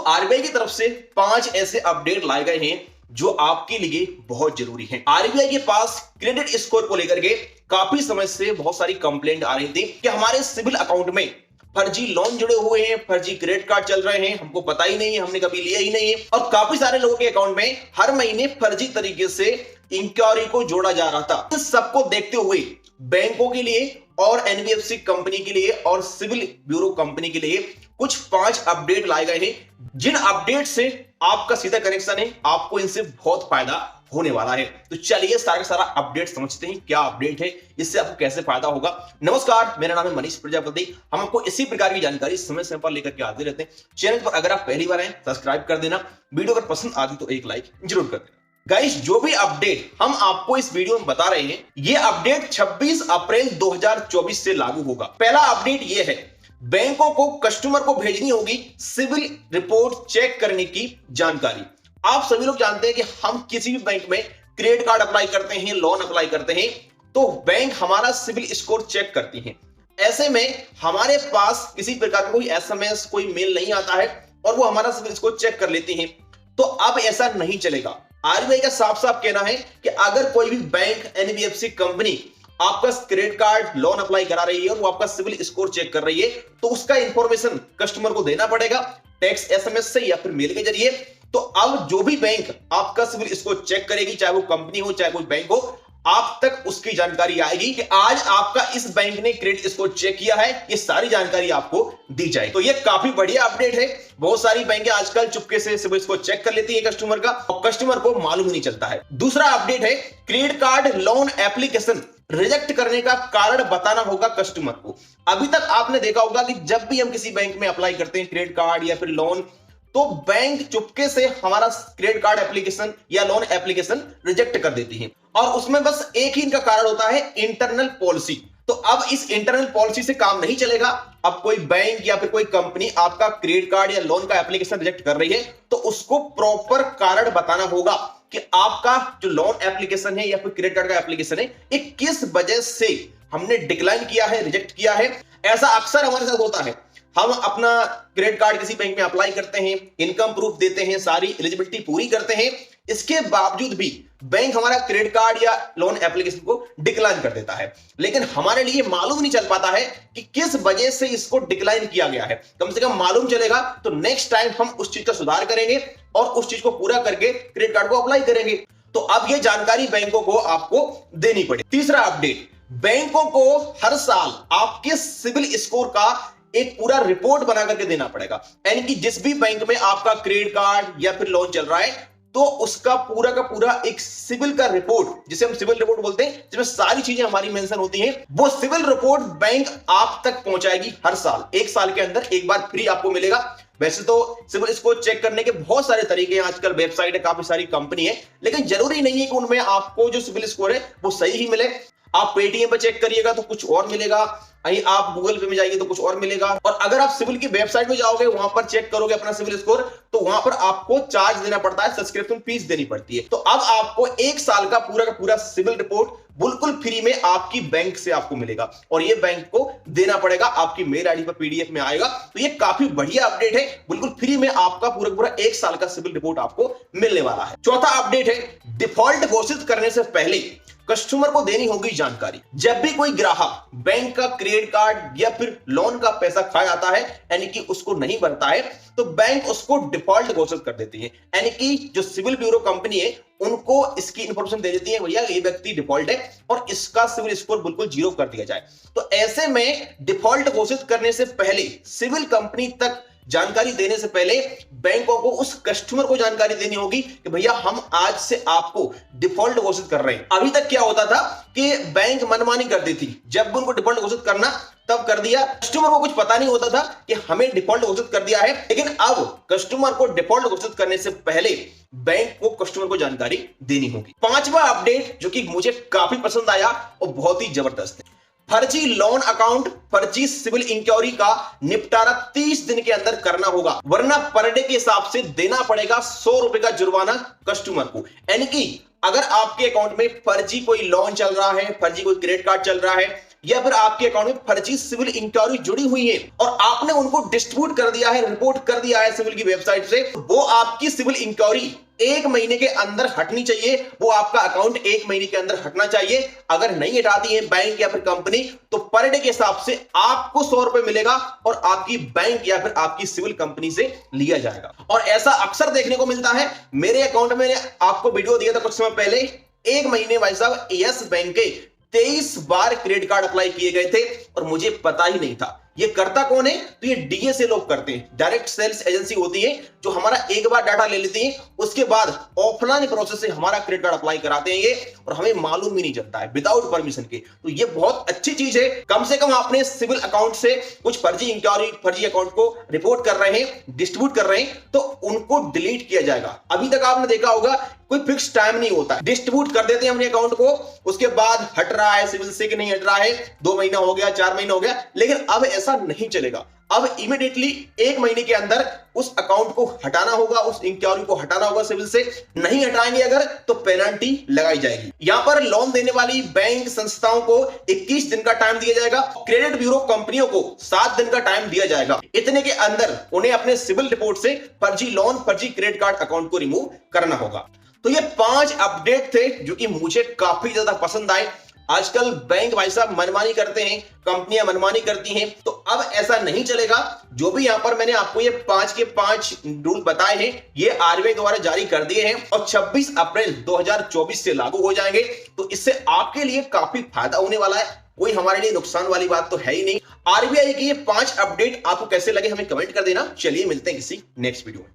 RBI की तरफ से 5 ऐसे अपडेट लाए गए हैं जो आपके लिए बहुत जरूरी हैं। आरबीआई के पास क्रेडिट स्कोर को लेकर के काफी समय से बहुत सारी कंप्लेंट आ रही थी कि हमारे सिविल अकाउंट में फर्जी लोन जुड़े हुए हैं, फर्जी क्रेडिट कार्ड चल रहे हैं, हमको पता ही नहीं है, हमने कभी लिया ही नहीं है। और काफी सारे लोगों के अकाउंट में हर महीने फर्जी तरीके से इंक्वायरी को जोड़ा जा रहा था। इस सबको देखते हुए बैंकों के लिए और एनबीएफसी कंपनी के लिए और सिविल ब्यूरो कंपनी के लिए कुछ 5 अपडेट लाए गए हैं, जिन अपडेट से आपका सीधा कनेक्शन है, आपको इनसे बहुत फायदा होने वाला है। तो चलिए सारा का सारा अपडेट समझते हैं, क्या अपडेट है, इससे आपको कैसे फायदा होगा। नमस्कार, मेरा नाम है मनीष प्रजापति। हम आपको इसी प्रकार की जानकारी समय समय पर लेकर के आते रहते हैं। चैनल पर अगर आप पहली बार हैं सब्सक्राइब कर देना, वीडियो अगर पसंद आती तो एक लाइक जरूर कर देना। गाइस, जो भी अपडेट हम आपको इस वीडियो में बता रहे हैं, ये अपडेट 26 अप्रैल 2024 से लागू होगा। पहला अपडेट ये है, बैंकों को कस्टमर को भेजनी होगी सिविल रिपोर्ट चेक करने की जानकारी। आप सभी लोग जानते हैं कि हम किसी भी बैंक में क्रेडिट कार्ड अप्लाई करते हैं, लोन अप्लाई करते हैं, तो बैंक हमारा सिविल स्कोर चेक करती है। ऐसे में हमारे पास किसी प्रकार का कोई एसएमएस, कोई मेल नहीं आता है और वो हमारा सिविल स्कोर चेक कर लेती है। तो अब ऐसा नहीं चलेगा। आरबीआई का साफ साफ कहना है कि अगर कोई भी बैंक, एनबीएफसी कंपनी आपका क्रेडिट कार्ड, लोन अप्लाई करा रही है और वो आपका सिविल स्कोर चेक कर रही है, तो उसका इंफॉर्मेशन कस्टमर को देना पड़ेगा, टेक्स्ट, एसएमएस से या फिर मेल के जरिए। तो अब जो भी बैंक आपका सिविल स्कोर चेक करेगी, चाहे वो कंपनी हो चाहे कोई बैंक हो, आप तक उसकी जानकारी आएगी कि आज आपका इस बैंक ने क्रेडिट स्कोर चेक किया है। ये सारी जानकारी आपको दी जाएगी। तो ये काफी बढ़िया अपडेट है। बहुत सारी बैंकें आजकल चुपके से सिविल स्कोर चेक कर लेती है कस्टमर का और कस्टमर को मालूम ही नहीं चलता है। दूसरा अपडेट है, credit card loan application reject करने का कारण बताना होगा कस्टमर को। अभी तक आपने देखा होगा कि जब भी हम किसी बैंक में अप्लाई करते हैं क्रेडिट कार्ड या फिर लोन, तो बैंक चुपके से हमारा क्रेडिट कार्ड एप्लीकेशन या लोन एप्लीकेशन रिजेक्ट कर देती है और उसमें बस एक ही इनका कारण होता है, इंटरनल पॉलिसी। तो अब इस इंटरनल पॉलिसी से काम नहीं चलेगा। अब कोई बैंक या फिर कोई कंपनी आपका क्रेडिट कार्ड या लोन का एप्लीकेशन रिजेक्ट कर रही है तो उसको प्रॉपर कारण बताना होगा कि आपका जो लोन एप्लीकेशन है या फिर क्रेडिट कार्ड का एप्लीकेशन है, ये किस वजह से हमने डिक्लाइन किया है, रिजेक्ट किया है। ऐसा अक्सर हमारे साथ होता है। हम अपना क्रेडिट कार्ड किसी बैंक में अप्लाई करते हैं, इनकम प्रूफ देते हैं, सारी एलिजिबिलिटी पूरी करते हैं, इसके बावजूद भी बैंक हमारा क्रेडिट कार्ड या लोन एप्लीकेशन को डिक्लाइन कर देता है। लेकिन हमारे लिए मालूम नहीं चल पाता है कि किस वजह से इसको डिक्लाइन किया गया है। कम से कम मालूम चलेगा तो नेक्स्ट टाइम हम उस चीज का सुधार करेंगे और उस चीज को पूरा करके क्रेडिट कार्ड को अप्लाई करेंगे। तो अब ये जानकारी बैंकों को आपको देनी पड़ेगी। तीसरा अपडेट, बैंकों को हर साल आपके सिविल स्कोर का एक पूरा रिपोर्ट बना करके देना पड़ेगा। यानी कि जिस भी बैंक में आपका क्रेडिट कार्ड या फिर लोन चल रहा है, तो उसका पूरा का पूरा एक सिविल का रिपोर्ट, जिसे हम सिविल रिपोर्ट बोलते हैं, जिसमें सारी चीजें हमारी मेंशन होती हैं, वो सिविल रिपोर्ट बैंक आप तक पहुंचाएगी हर साल। 1 साल के अंदर एक बार फ्री आपको मिलेगा। वैसे तो सिविल स्कोर चेक करने के बहुत सारे तरीके हैं, आजकल वेबसाइट है, काफी सारी कंपनी है, लेकिन जरूरी नहीं है कि उनमें आपको जो सिविल स्कोर है वो सही ही मिले। आप पेटीएम पर चेक करिएगा तो कुछ और मिलेगा, आप गूगल पे में जाइए तो कुछ और मिलेगा, और अगर आप सिविल की वेबसाइट में जाओगे, वहां पर चेक करोगे अपना सिविल स्कोर, तो वहां पर आपको चार्ज देना पड़ता है, सब्सक्रिप्शन फीस देनी पड़ती है। तो अब आपको 1 साल का पूरा सिविल रिपोर्ट बिल्कुल फ्री में आपकी बैंक से आपको मिलेगा और ये बैंक को देना पड़ेगा, आपकी मेल आईडी पर पीडीएफ में आएगा। तो ये काफी बढ़िया अपडेट है, बिल्कुल फ्री में आपका पूरा 1 साल का सिविल रिपोर्ट आपको मिलने वाला है। चौथा अपडेट है, डिफॉल्ट घोषित करने से पहले कस्टमर को देनी होगी जानकारी। जब भी कोई ग्राहक बैंक का क्रेडिट कार्ड या फिर लोन का पैसा खा जाता है, यानी कि उसको नहीं भरता है, तो बैंक उसको डिफॉल्ट घोषित कर देती है। यानी कि जो सिविल ब्यूरो कंपनी है उनको इसकी इंफॉर्मेशन दे देती है, भैया ये व्यक्ति डिफॉल्ट है और इसका सिविल स्कोर बिल्कुल 0 कर दिया जाए। तो ऐसे में डिफॉल्ट घोषित करने से पहले, सिविल कंपनी तक जानकारी देने से पहले, बैंकों को उस कस्टमर को जानकारी देनी होगी कि भैया हम आज से आपको डिफॉल्ट घोषित कर रहे हैं। अभी तक क्या होता था कि बैंक मनमानी कर दी थी, जब उनको डिफॉल्ट घोषित करना तब कर दिया, कस्टमर को कुछ पता नहीं होता था कि हमें डिफॉल्ट घोषित कर दिया है। लेकिन अब कस्टमर को डिफॉल्ट घोषित करने से पहले बैंक को कस्टमर को जानकारी देनी होगी। 5वां अपडेट जो कि मुझे काफी पसंद आया और बहुत ही जबरदस्त है, फर्जी लोन अकाउंट, फर्जी सिविल इंक्वायरी का निपटारा 30 दिन के अंदर करना होगा, वरना पर डे के हिसाब से देना पड़ेगा 100 रुपए का जुर्माना कस्टमर को। यानी कि अगर आपके अकाउंट में फर्जी कोई लोन चल रहा है, फर्जी कोई क्रेडिट कार्ड चल रहा है या फिर आपके अकाउंट में फर्जी सिविल इंक्वायरी जुड़ी हुई है और आपने उनको डिस्ट्रीब्यूट कर दिया है, रिपोर्ट कर दिया है सिविल की वेबसाइट से, वो आपकी सिविल इंक्वायरी 1 महीने के अंदर हटनी चाहिए। वो आपका अकाउंट 1 महीने के अंदर हटना चाहिए। अगर नहीं हटाती है बैंक या फिर कंपनी तो पर डे के हिसाब से आपको 100 रुपए मिलेगा और आपकी बैंक या फिर आपकी सिविल कंपनी से लिया जाएगा। और ऐसा अक्सर देखने को मिलता है। मेरे अकाउंट में मैंने आपको वीडियो दिया था कुछ समय पहले, 1 महीने भाई साहब यस बैंक के 23 बार क्रेडिट कार्ड अप्लाई किए गए थे और मुझे पता ही नहीं था। ये करता कौन है? तो ये डीए से लोग करते हैं, डायरेक्ट सेल्स एजेंसी होती है जो हमारा एक बार डाटा ले लेती है, उसके बाद ऑफलाइन प्रोसेस से हमारा क्रेडिट कार्ड अप्लाई कराते हैं ये, और हमें मालूम ही नहीं चलता है विदाउट परमिशन के। तो ये बहुत अच्छी चीज है। कम से कम आपने सिविल अकाउंट से कुछ फर्जी इंक्वायरी, फर्जी अकाउंट को रिपोर्ट कर रहे हैं, डिस्ट्रीब्यूट कर रहे हैं, तो उनको डिलीट किया जाएगा। अभी तक आपने देखा होगा कोई फिक्स टाइम नहीं होता, डिस्ट्रीब्यूट कर देते हैं अपने अकाउंट को, उसके बाद हट रहा है सिविल से कि नहीं हट रहा है, 2 महीना हो गया, 4 महीना हो गया, लेकिन अब ऐसा नहीं चलेगा। अब इमीडिएटली 1 महीने के अंदर उस अकाउंट को हटाना होगा, उस इंक्वायरी को हटाना होगा सिविल से। नहीं हटाएंगे अगर तो पेनल्टी लगाई जाएगी। यहां पर लोन देने वाली बैंक संस्थाओं को 21 दिन का टाइम दिया जाएगा, क्रेडिट ब्यूरो कंपनियों को 7 दिन का टाइम दिया जाएगा। इतने के अंदर उन्हें अपने सिविल रिपोर्ट से फर्जी लोन, फर्जी क्रेडिट कार्ड अकाउंट को रिमूव करना होगा। तो ये 5 अपडेट थे जो कि मुझे काफी ज्यादा पसंद आए। आजकल बैंक भाई साहब मनमानी करते हैं, कंपनियां मनमानी करती हैं, तो अब ऐसा नहीं चलेगा। जो भी यहां पर मैंने आपको ये 5 के 5 रूल बताए हैं, ये आरबीआई द्वारा जारी कर दिए हैं और 26 अप्रैल 2024 से लागू हो जाएंगे। तो इससे आपके लिए काफी फायदा होने वाला है, कोई हमारे लिए नुकसान वाली बात तो है ही नहीं। आरबीआई के ये 5 अपडेट आपको कैसे लगे हमें कमेंट कर देना। चलिए मिलते हैं किसी नेक्स्ट वीडियो में।